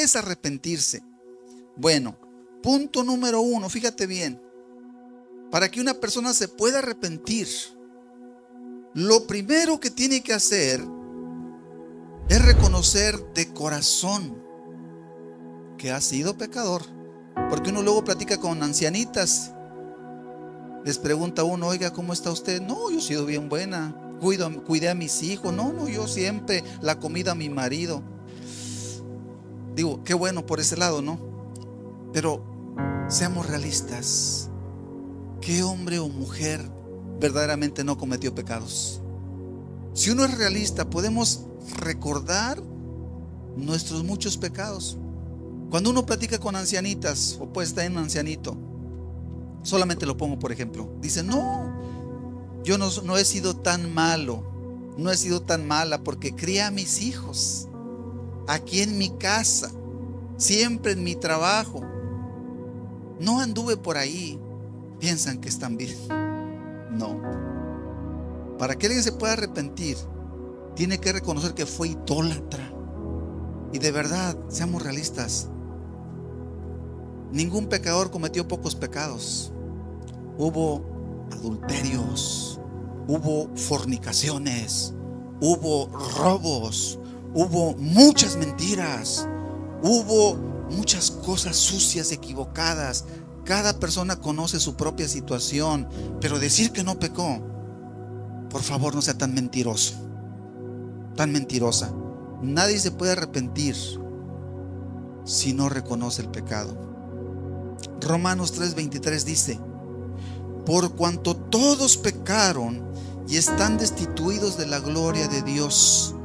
es arrepentirse? Bueno, punto número 1, fíjate bien. Para que una persona se pueda arrepentir, lo primero que tiene que hacer es reconocer de corazón que ha sido pecador. Porque uno luego platica con ancianitas, les pregunta a uno: oiga, ¿cómo está usted? No, yo he sido bien buena, cuidé a mis hijos. No, yo siempre la comida a mi marido. Digo, qué bueno por ese lado, ¿no? Pero seamos realistas. ¿Qué hombre o mujer verdaderamente no cometió pecados? Si uno es realista, podemos recordar nuestros muchos pecados. Cuando uno platica con ancianitas, o puede estar en un ancianito, solamente lo pongo por ejemplo, dice: no, yo no he sido tan malo, no he sido tan mala, porque crié a mis hijos aquí en mi casa, siempre en mi trabajo, no anduve por ahí. Piensan que están bien. No. Para que alguien se pueda arrepentir, tiene que reconocer que fue idólatra. Y de verdad, seamos realistas, ningún pecador cometió pocos pecados. Hubo adulterios, hubo fornicaciones, hubo robos, hubo muchas mentiras, hubo muchas cosas sucias, equivocadas. Cada persona conoce su propia situación, pero decir que no pecó, por favor, no sea tan mentiroso, tan mentirosa. Nadie se puede arrepentir si no reconoce el pecado. Romanos 3:23 dice: por cuanto todos pecaron y están destituidos de la gloria de Dios.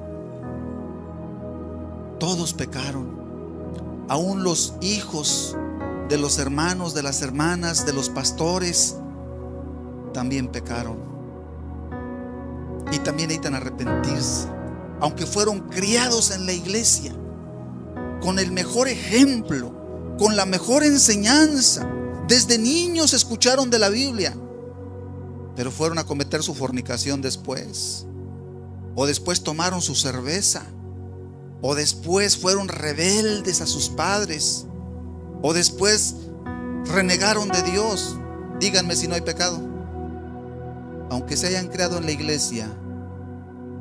Todos pecaron, aún los hijos de los hermanos, de las hermanas, de los pastores, también pecaron. Y también necesitan arrepentirse, aunque fueron criados en la iglesia, con el mejor ejemplo, con la mejor enseñanza. Desde niños escucharon de la Biblia, pero fueron a cometer su fornicación después, o después tomaron su cerveza, o después fueron rebeldes a sus padres, o después renegaron de Dios. Díganme si no hay pecado. Aunque se hayan creado en la iglesia,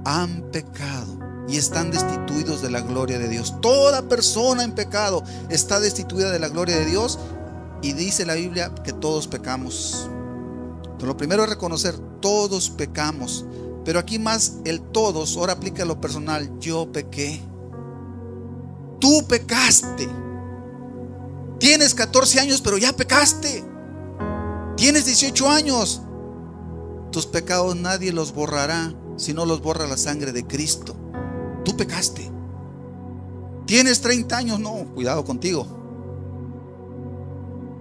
han pecado y están destituidos de la gloria de Dios. Toda persona en pecado está destituida de la gloria de Dios, y dice la Biblia que todos pecamos. Entonces, lo primero es reconocer: todos pecamos. Pero aquí más el todos, ahora aplica lo personal. Yo pequé. Tú pecaste. Tienes 14 años, pero ya pecaste. Tienes 18 años. Tus pecados nadie los borrará, si no los borra la sangre de Cristo. Tú pecaste. Tienes 30 años, no, cuidado contigo.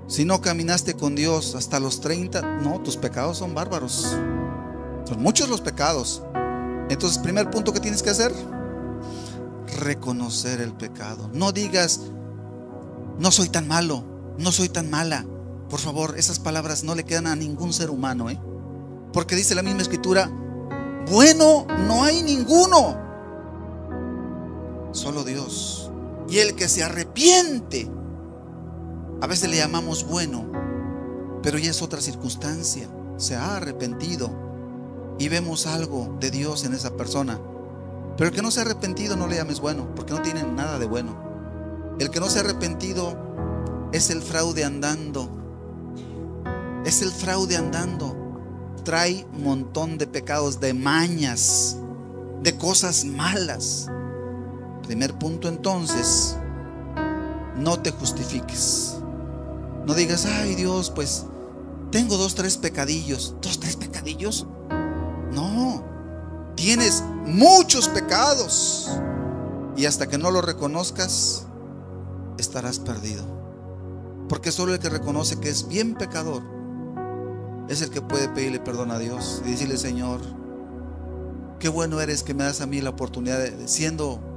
Si no caminaste con Dios hasta los 30, no, tus pecados son bárbaros. Son muchos los pecados. Entonces, primer punto que tienes que hacer: reconocer el pecado. No digas: no soy tan malo, no soy tan mala. Por favor, esas palabras no le quedan a ningún ser humano, porque dice la misma escritura: bueno no hay ninguno, solo Dios. Y el que se arrepiente, a veces le llamamos bueno, pero ya es otra circunstancia. Se ha arrepentido y vemos algo de Dios en esa persona. Pero el que no se ha arrepentido, no le llames bueno, porque no tiene nada de bueno. El que no se ha arrepentido es el fraude andando. Es el fraude andando. Trae un montón de pecados, de mañas, de cosas malas. Primer punto, entonces: no te justifiques. No digas: ay Dios, pues tengo 2, 3 pecadillos. ¿2, 3 pecadillos? No, tienes muchos pecados, y hasta que no los reconozcas, estarás perdido. Porque solo el que reconoce que es bien pecador es el que puede pedirle perdón a Dios y decirle: Señor, qué bueno eres que me das a mí la oportunidad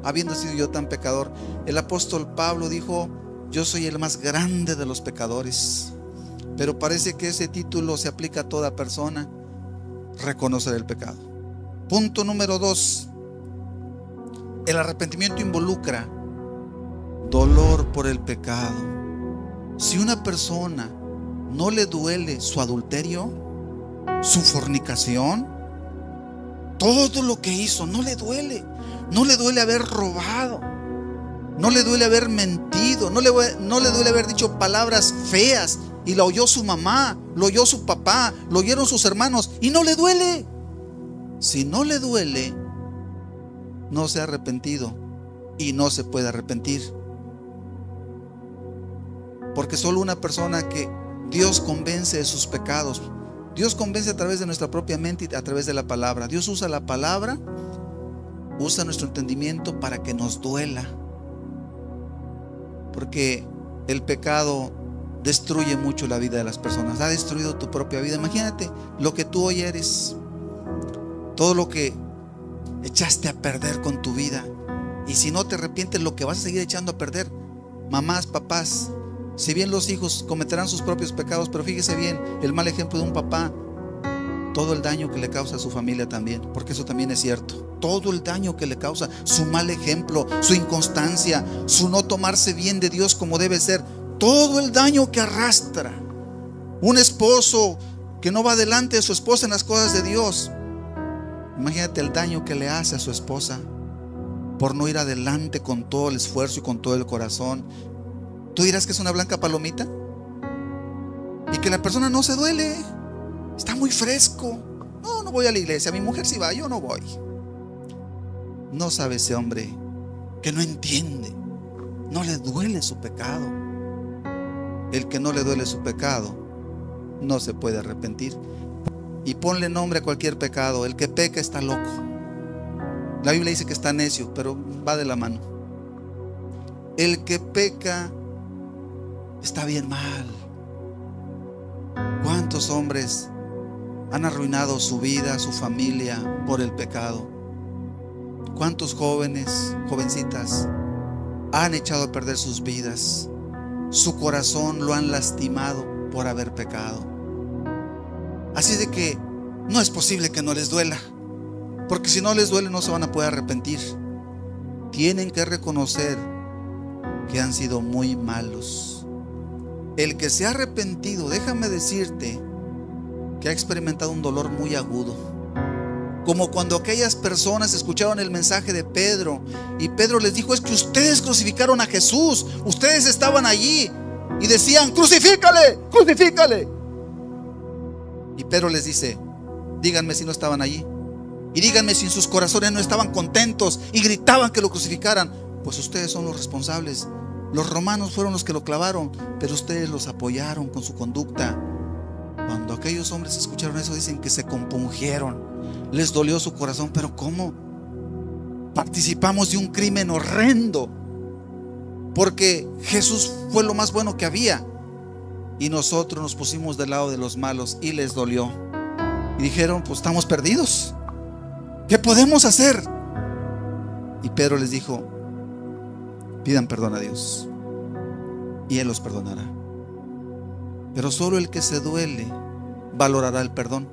habiendo sido yo tan pecador. El apóstol Pablo dijo: yo soy el más grande de los pecadores. Pero parece que ese título se aplica a toda persona. Reconocer el pecado. Punto número 2: el arrepentimiento involucra dolor por el pecado. Si una persona no le duele su adulterio, su fornicación, todo lo que hizo, no le duele. No le duele haber robado, no le duele haber mentido, no le duele haber dicho palabras feas y lo oyó su mamá, lo oyó su papá, lo oyeron sus hermanos y no le duele. Si no le duele, no se ha arrepentido y no se puede arrepentir. Porque solo una persona que Dios convence de sus pecados, Dios convence a través de nuestra propia mente y a través de la palabra. Dios usa la palabra, usa nuestro entendimiento para que nos duela. Porque el pecado destruye mucho la vida de las personas. Ha destruido tu propia vida. Imagínate lo que tú hoy eres, todo lo que echaste a perder con tu vida. Y si no te arrepientes, lo que vas a seguir echando a perder. Mamás, papás, si bien los hijos cometerán sus propios pecados, pero fíjese bien el mal ejemplo de un papá, todo el daño que le causa a su familia también, porque eso también es cierto. Todo el daño que le causa, su mal ejemplo, su inconstancia, su no tomarse bien de Dios como debe ser, todo el daño que arrastra. Un esposo que no va delante de su esposa en las cosas de Dios, imagínate el daño que le hace a su esposa por no ir adelante con todo el esfuerzo y con todo el corazón. Tú dirás que es una blanca palomita y que la persona no se duele, está muy fresco. No voy a la iglesia, mi mujer sí va, yo no voy. No sabe ese hombre que no entiende, no le duele su pecado. El que no le duele su pecado no se puede arrepentir. Y ponle nombre a cualquier pecado. El que peca está loco. La Biblia dice que está necio, pero va de la mano. El que peca está bien mal. ¿Cuántos hombres han arruinado su vida, su familia por el pecado? ¿Cuántos jóvenes, jovencitas han echado a perder sus vidas? Su corazón lo han lastimado por haber pecado. Así de que no es posible que no les duela, porque si no les duele no se van a poder arrepentir. Tienen que reconocer que han sido muy malos. El que se ha arrepentido, déjame decirte que ha experimentado un dolor muy agudo, como cuando aquellas personas escucharon el mensaje de Pedro y Pedro les dijo: es que ustedes crucificaron a Jesús, ustedes estaban allí y decían: crucifícale, crucifícale. Y Pedro les dice: díganme si no estaban allí y díganme si en sus corazones no estaban contentos y gritaban que lo crucificaran. Pues ustedes son los responsables. Los romanos fueron los que lo clavaron, pero ustedes los apoyaron con su conducta. Cuando aquellos hombres escucharon eso, dicen que se compungieron, les dolió su corazón. Pero ¿cómo? Participamos de un crimen horrendo, porque Jesús fue lo más bueno que había y nosotros nos pusimos del lado de los malos, y les dolió y dijeron: pues estamos perdidos, ¿qué podemos hacer? Y Pedro les dijo: pidan perdón a Dios y Él los perdonará. Pero solo el que se duele valorará el perdón.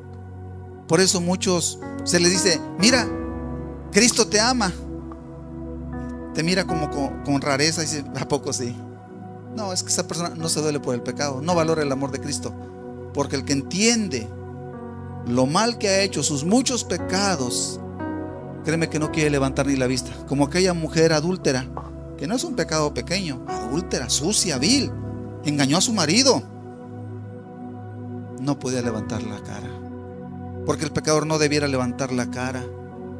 Por eso muchos se les dice: mira, Cristo te ama. Te mira como con rareza y dice: ¿a poco sí? No, es que esa persona no se duele por el pecado, no valora el amor de Cristo. Porque el que entiende lo mal que ha hecho, sus muchos pecados, créeme que no quiere levantar ni la vista. Como aquella mujer adúltera, que no es un pecado pequeño, adúltera, sucia, vil, engañó a su marido. No podía levantar la cara, porque el pecador no debiera levantar la cara.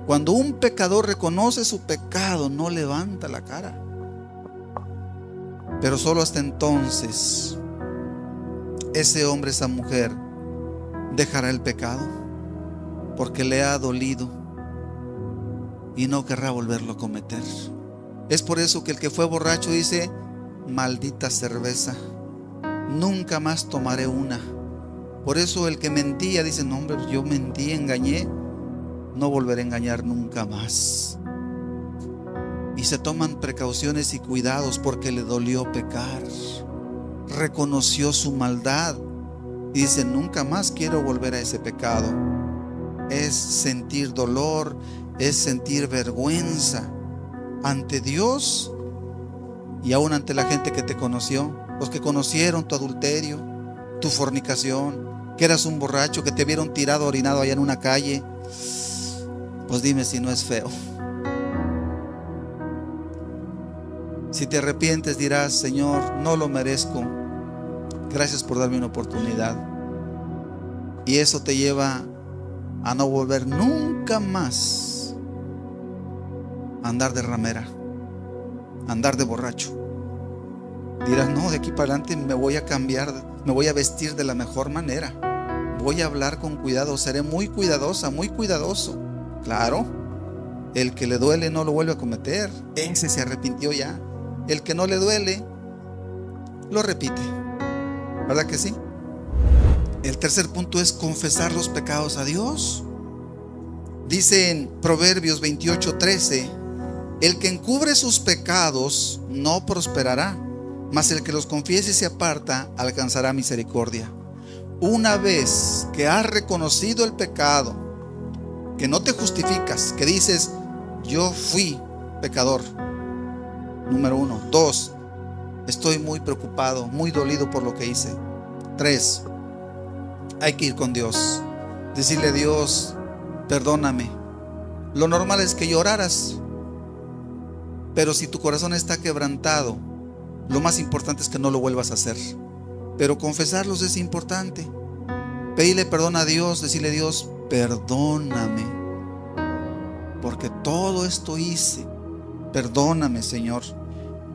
Cuando un pecador reconoce su pecado, no levanta la cara. Pero solo hasta entonces ese hombre, esa mujer, dejará el pecado, porque le ha dolido y no querrá volverlo a cometer. Es por eso que el que fue borracho dice: maldita cerveza, nunca más tomaré una. Por eso el que mentía dice: no, hombre, yo mentí, engañé, no volveré a engañar nunca más. Y se toman precauciones y cuidados porque le dolió pecar, reconoció su maldad y dice: nunca más quiero volver a ese pecado. Es sentir dolor, es sentir vergüenza ante Dios Y aún ante la gente que te conoció, los que conocieron tu adulterio, tu fornicación, que eras un borracho, que te vieron tirado, orinado allá en una calle, pues dime si no es feo. Si te arrepientes dirás: Señor, no lo merezco, gracias por darme una oportunidad. Y eso te lleva a no volver nunca más a andar de ramera, a andar de borracho. Dirás: no, de aquí para adelante me voy a cambiar, me voy a vestir de la mejor manera, voy a hablar con cuidado, seré muy cuidadosa, muy cuidadoso. Claro, el que le duele no lo vuelve a cometer, ese se arrepintió ya. El que no le duele lo repite, ¿verdad que sí? El tercer punto es confesar los pecados a Dios. Dice en Proverbios 28:13: el que encubre sus pecados no prosperará, mas el que los confiese y se aparta alcanzará misericordia. Una vez que has reconocido el pecado, que no te justificas, que dices: yo fui pecador, número 1. 2, estoy muy preocupado, muy dolido por lo que hice. 3, hay que ir con Dios, decirle: Dios, perdóname. Lo normal es que lloraras, pero si tu corazón está quebrantado, lo más importante es que no lo vuelvas a hacer. Pero confesarlos es importante. Pedirle perdón a Dios, decirle: Dios, perdóname, porque todo esto hice. Perdóname, Señor.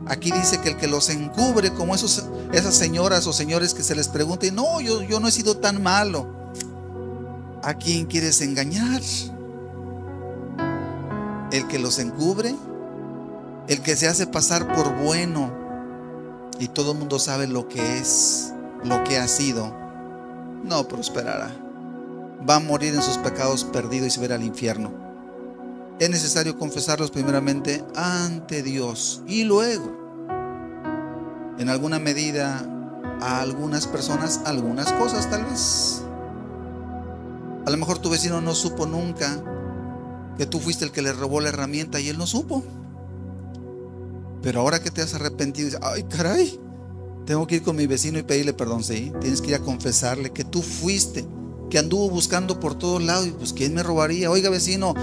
Aquí dice que el que los encubre, como esas señoras o señores que se les pregunta: no, yo no he sido tan malo. ¿A quién quieres engañar? El que los encubre, el que se hace pasar por bueno, y todo el mundo sabe lo que es, lo que ha sido, no prosperará. Va a morir en sus pecados perdido y se verá al infierno. Es necesario confesarlos primeramente ante Dios y luego, en alguna medida, a algunas personas, algunas cosas tal vez. A lo mejor tu vecino no supo nunca que tú fuiste el que le robó la herramienta y él no supo. Pero ahora que te has arrepentido, dices: ay, caray, tengo que ir con mi vecino y pedirle perdón. Sí, tienes que ir a confesarle que tú fuiste, que anduvo buscando por todos lados. Y pues, ¿quién me robaría? Oiga, vecino,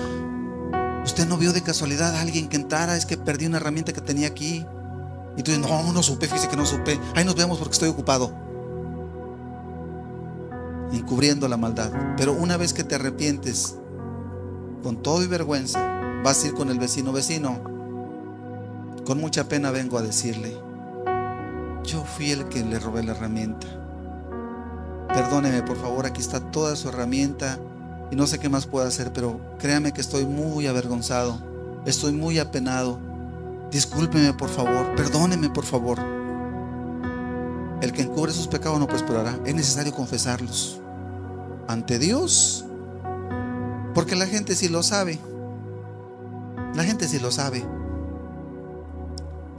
¿usted no vio de casualidad a alguien que entrara? Es que perdí una herramienta que tenía aquí. Y tú dices: no supe, fíjese que no supe. Ahí nos vemos porque estoy ocupado. Encubriendo la maldad. Pero una vez que te arrepientes, con todo y vergüenza, vas a ir con el vecino: vecino, con mucha pena vengo a decirle, yo fui el que le robé la herramienta. Perdóneme, por favor, aquí está toda su herramienta y no sé qué más puedo hacer, pero créame que estoy muy avergonzado, estoy muy apenado. Discúlpeme, por favor, perdóneme, por favor. El que encubre sus pecados no prosperará. Es necesario confesarlos ante Dios, porque la gente sí lo sabe. La gente sí lo sabe.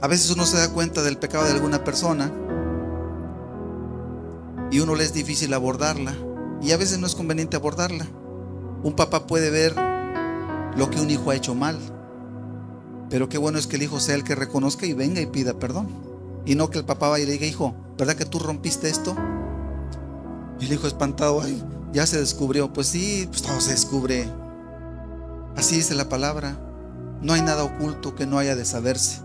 A veces uno se da cuenta del pecado de alguna persona y uno le es difícil abordarla, y a veces no es conveniente abordarla. Un papá puede ver lo que un hijo ha hecho mal, pero qué bueno es que el hijo sea el que reconozca y venga y pida perdón, y no que el papá vaya y le diga: hijo, ¿verdad que tú rompiste esto? Y el hijo espantado: ay, ya se descubrió. Pues sí, pues todo se descubre. Así dice la palabra: no hay nada oculto que no haya de saberse,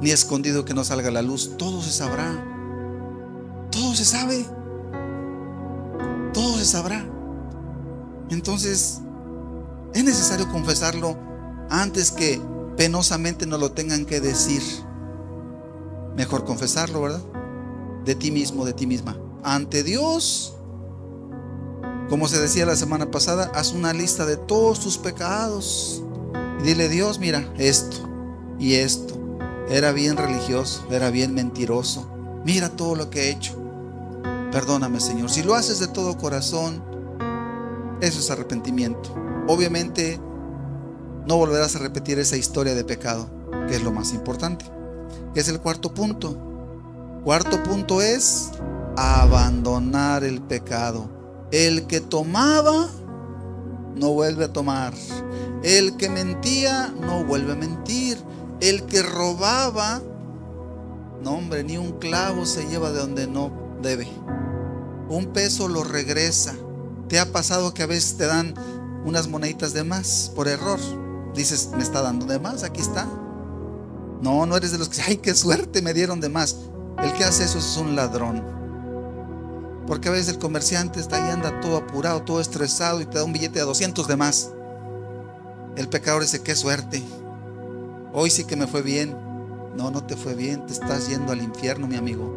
ni escondido que no salga a la luz. Todo se sabrá, todo se sabe, todo se sabrá. Entonces es necesario confesarlo antes que penosamente nos lo tengan que decir. Mejor confesarlo, ¿verdad? De ti mismo, de ti misma, ante Dios. Como se decía la semana pasada, haz una lista de todos tus pecados y dile: Dios, mira, esto y esto. Era bien religioso, era bien mentiroso. Mira todo lo que he hecho. Perdóname, Señor. Si lo haces de todo corazón, eso es arrepentimiento. Obviamente no volverás a repetir esa historia de pecado, que es lo más importante. Que es el cuarto punto. Cuarto punto es abandonar el pecado. El que tomaba no vuelve a tomar. El que mentía no vuelve a mentir. El que robaba No, hombre, ni un clavo se lleva de donde no debe. Un peso lo regresa. ¿Te ha pasado que a veces te dan unas moneditas de más por error? Dices, me está dando de más, aquí está. No, no eres de los que, ay, qué suerte, me dieron de más. El que hace eso es un ladrón. Porque a veces el comerciante está ahí, anda todo apurado, todo estresado y te da un billete de 200 de más. El pecador dice, qué suerte, hoy sí que me fue bien. No, no te fue bien, te estás yendo al infierno, mi amigo.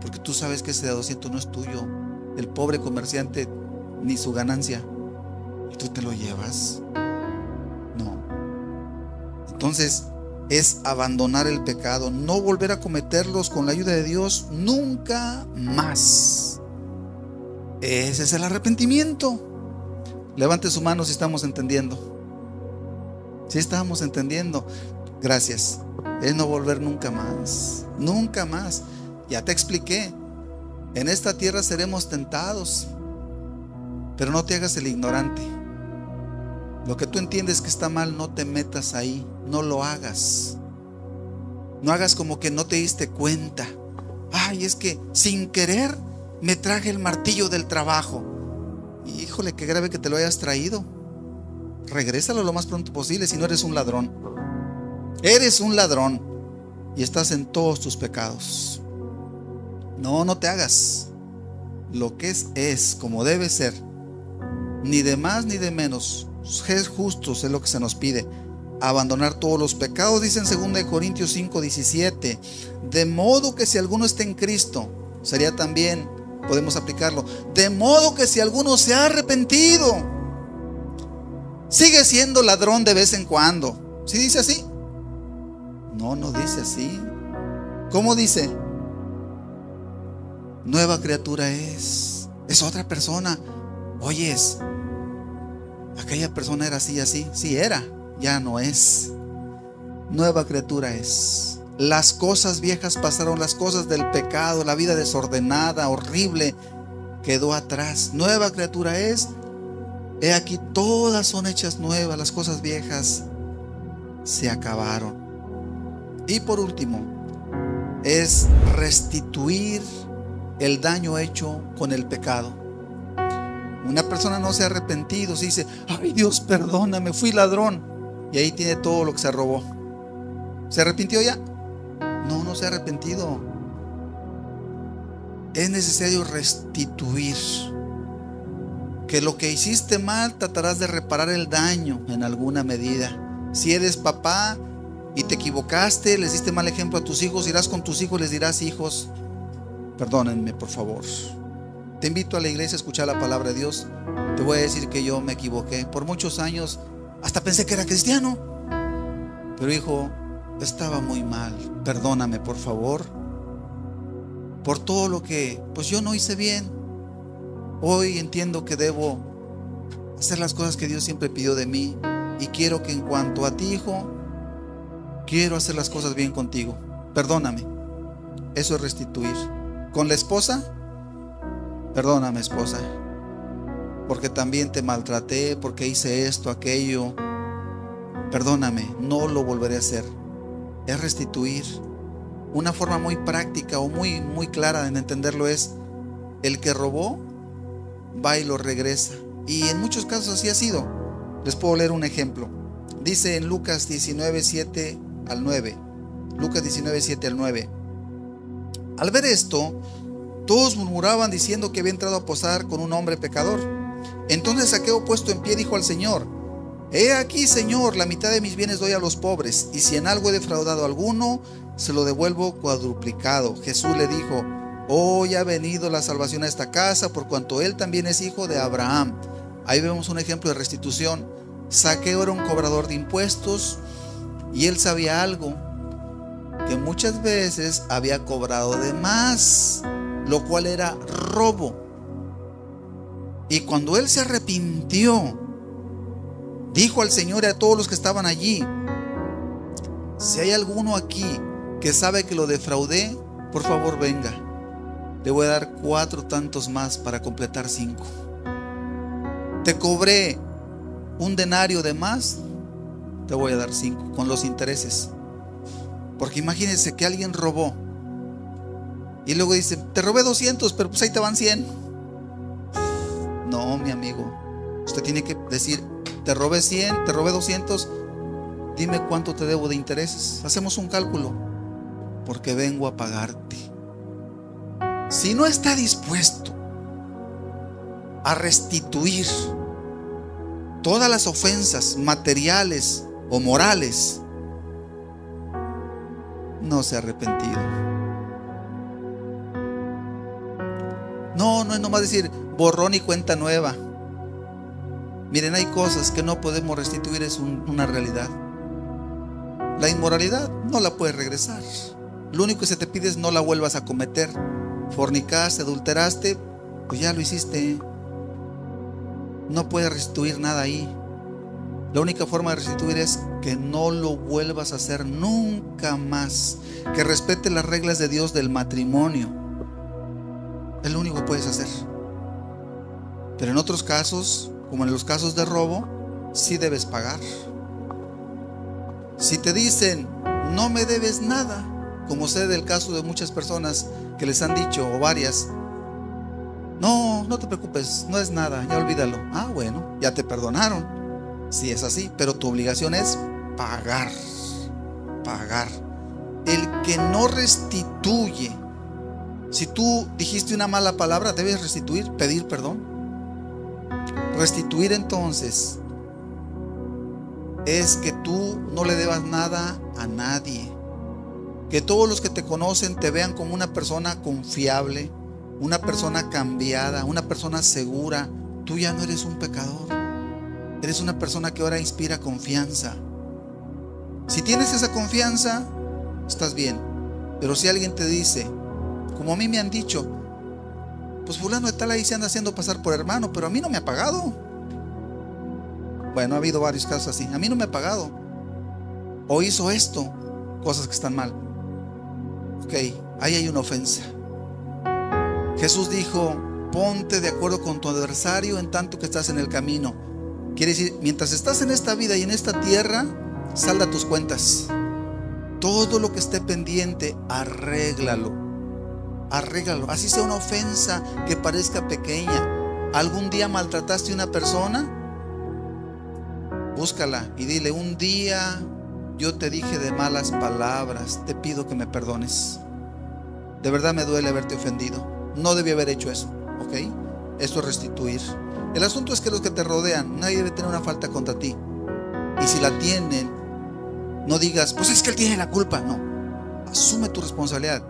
Porque tú sabes que ese de 200 no es tuyo. El pobre comerciante, ni su ganancia. ¿Y tú te lo llevas? No. Entonces, es abandonar el pecado, no volver a cometerlos con la ayuda de Dios nunca más. Ese es el arrepentimiento. Levante su mano si estamos entendiendo. Si estamos entendiendo. Gracias. Es no volver nunca más. Nunca más. Ya te expliqué. En esta tierra seremos tentados, pero no te hagas el ignorante. Lo que tú entiendes que está mal, no te metas ahí. No lo hagas. No hagas como que no te diste cuenta. Ay, es que sin querer me traje el martillo del trabajo. Híjole, qué grave que te lo hayas traído. Regrésalo lo más pronto posible, si no eres un ladrón. Eres un ladrón y estás en todos tus pecados. No, no te hagas. Lo que es como debe ser. Ni de más ni de menos. Es justo, es lo que se nos pide. Abandonar todos los pecados, dice en 2 Corintios 5:17. De modo que si alguno está en Cristo, sería también, podemos aplicarlo, de modo que si alguno se ha arrepentido, sigue siendo ladrón de vez en cuando. ¿Sí dice así? No, no dice así. ¿Cómo dice? Nueva criatura es otra persona. Oyes, aquella persona era así, así. Sí era, ya no es. Nueva criatura es. Las cosas viejas pasaron, las cosas del pecado, la vida desordenada, horrible, quedó atrás. Nueva criatura es. He aquí, todas son hechas nuevas, las cosas viejas se acabaron. Y por último, es restituir el daño hecho con el pecado. Una persona no se ha arrepentido, se dice, ay Dios, perdóname, fui ladrón, y ahí tiene todo lo que se robó. ¿Se arrepintió ya? No, no se ha arrepentido. Es necesario restituir. Que lo que hiciste mal, tratarás de reparar el daño en alguna medida. Si eres papá y te equivocaste, les diste mal ejemplo a tus hijos, irás con tus hijos y les dirás, hijos, perdónenme por favor. Te invito a la iglesia a escuchar la palabra de Dios. Te voy a decir que yo me equivoqué. Por muchos años hasta pensé que era cristiano. Pero hijo, estaba muy mal. Perdóname por favor. Por todo lo que pues yo no hice bien. Hoy entiendo que debo hacer las cosas que Dios siempre pidió de mí. Y quiero que en cuanto a ti, hijo, quiero hacer las cosas bien contigo. Perdóname. Eso es restituir. Con la esposa, perdóname esposa, porque también te maltraté, porque hice esto, aquello. Perdóname, no lo volveré a hacer. Es restituir. Una forma muy práctica o muy clara de entenderlo es: el que robó va y lo regresa. Y en muchos casos así ha sido. Les puedo leer un ejemplo. Dice en Lucas 19:7 al 9. Lucas 19:7 al 9. Al ver esto, todos murmuraban diciendo que había entrado a posar con un hombre pecador. Entonces Zaqueo, puesto en pie, dijo al Señor: He aquí, Señor, la mitad de mis bienes doy a los pobres, y si en algo he defraudado a alguno, se lo devuelvo cuadruplicado. Jesús le dijo: Hoy ha venido la salvación a esta casa, por cuanto él también es hijo de Abraham. Ahí vemos un ejemplo de restitución. Zaqueo era un cobrador de impuestos, y él sabía algo, que muchas veces había cobrado de más, lo cual era robo. Y cuando él se arrepintió, dijo al Señor y a todos los que estaban allí: Si hay alguno aquí que sabe que lo defraudé, por favor venga. Le voy a dar 4 tantos más para completar 5. Te cobré un denario de más, te voy a dar 5 con los intereses. Porque imagínense que alguien robó Y luego dice, te robé 200, pero pues ahí te van 100. No, mi amigo, usted tiene que decir, te robé 100, te robé 200, dime cuánto te debo de intereses. Hacemos un cálculo, porque vengo a pagarte. Si no está dispuesto a restituir todas las ofensas materiales o morales, no se ha arrepentido. No es nomás decir borrón y cuenta nueva. Miren, hay cosas que no podemos restituir, es una realidad. La inmoralidad no la puedes regresar. Lo único que se te pide es no la vuelvas a cometer. Fornicaste, adulteraste, pues ya lo hiciste. No puedes restituir nada ahí. La única forma de restituir es que no lo vuelvas a hacer nunca más. Que respete las reglas de Dios del matrimonio. Es lo único que puedes hacer. Pero en otros casos, como en los casos de robo, sí debes pagar. Si te dicen, no me debes nada, como sé del caso de muchas personas que les han dicho, o varias, no te preocupes, no es nada, ya olvídalo. Ah, bueno, ya te perdonaron, si es así, pero tu obligación es pagar. El que no restituye, si tú dijiste una mala palabra, debes restituir, pedir perdón. Restituir entonces es que tú no le debas nada a nadie, que todos los que te conocen te vean como una persona confiable, una persona cambiada, una persona segura. Tú ya no eres un pecador, eres una persona que ahora inspira confianza. Si tienes esa confianza, estás bien. Pero si alguien te dice, como a mí me han dicho, pues fulano de tal ahí se anda haciendo pasar por hermano, pero a mí no me ha pagado. Bueno, ha habido varios casos así. A mí no me ha pagado. O hizo esto, cosas que están mal. Ok, ahí hay una ofensa. Jesús dijo, ponte de acuerdo con tu adversario en tanto que estás en el camino. Quiere decir, mientras estás en esta vida y en esta tierra, salda tus cuentas. Todo lo que esté pendiente, arréglalo. Así sea una ofensa que parezca pequeña. ¿Algún día maltrataste a una persona? Búscala y dile, un día yo te dije de malas palabras, te pido que me perdones. De verdad me duele haberte ofendido. No debí haber hecho eso, ¿ok? Eso es restituir. El asunto es que los que te rodean, nadie debe tener una falta contra ti. Y si la tienen, no digas, pues es que él tiene la culpa. No, asume tu responsabilidad.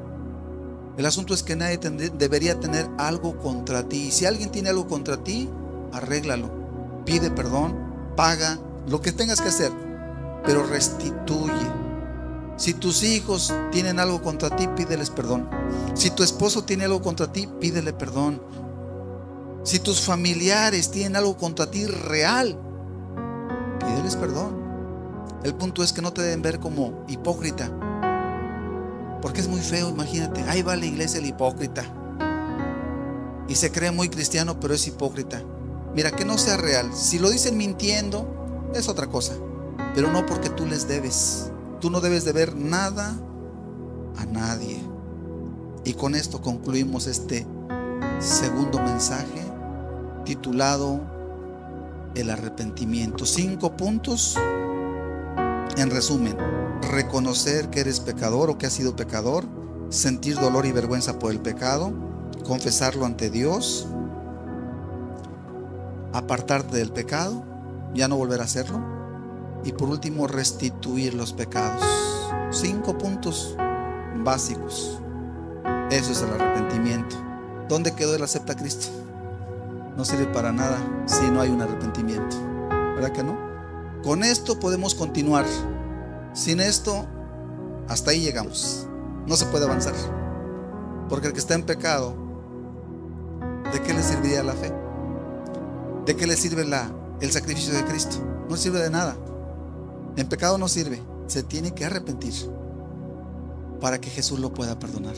El asunto es que nadie debería tener algo contra ti. Y si alguien tiene algo contra ti, arréglalo. Pide perdón, paga lo que tengas que hacer, pero restituye. Si tus hijos tienen algo contra ti, pídeles perdón. Si tu esposo tiene algo contra ti, pídele perdón. Si tus familiares tienen algo contra ti real, pídeles perdón. El punto es que no te deben ver como hipócrita, porque es muy feo. Imagínate, ahí va a la iglesia el hipócrita y se cree muy cristiano, pero es hipócrita. Mira, que no sea real. Si lo dicen mintiendo, es otra cosa, pero no porque tú les debes. Tú no debes deber nada a nadie. Y con esto concluimos este segundo mensaje titulado el arrepentimiento. 5 puntos. En resumen: reconocer que eres pecador o que has sido pecador, sentir dolor y vergüenza por el pecado, confesarlo ante Dios, apartarte del pecado, ya no volver a hacerlo, y por último, restituir los pecados. 5 puntos básicos. Eso es el arrepentimiento. ¿Dónde quedó el acepta a Cristo? No sirve para nada si no hay un arrepentimiento, ¿verdad que no? Con esto podemos continuar. Sin esto, hasta ahí llegamos. No se puede avanzar, porque el que está en pecado, ¿de qué le serviría la fe? ¿De qué le sirve el sacrificio de Cristo? No sirve de nada. En pecado no sirve. Se tiene que arrepentir para que Jesús lo pueda perdonar.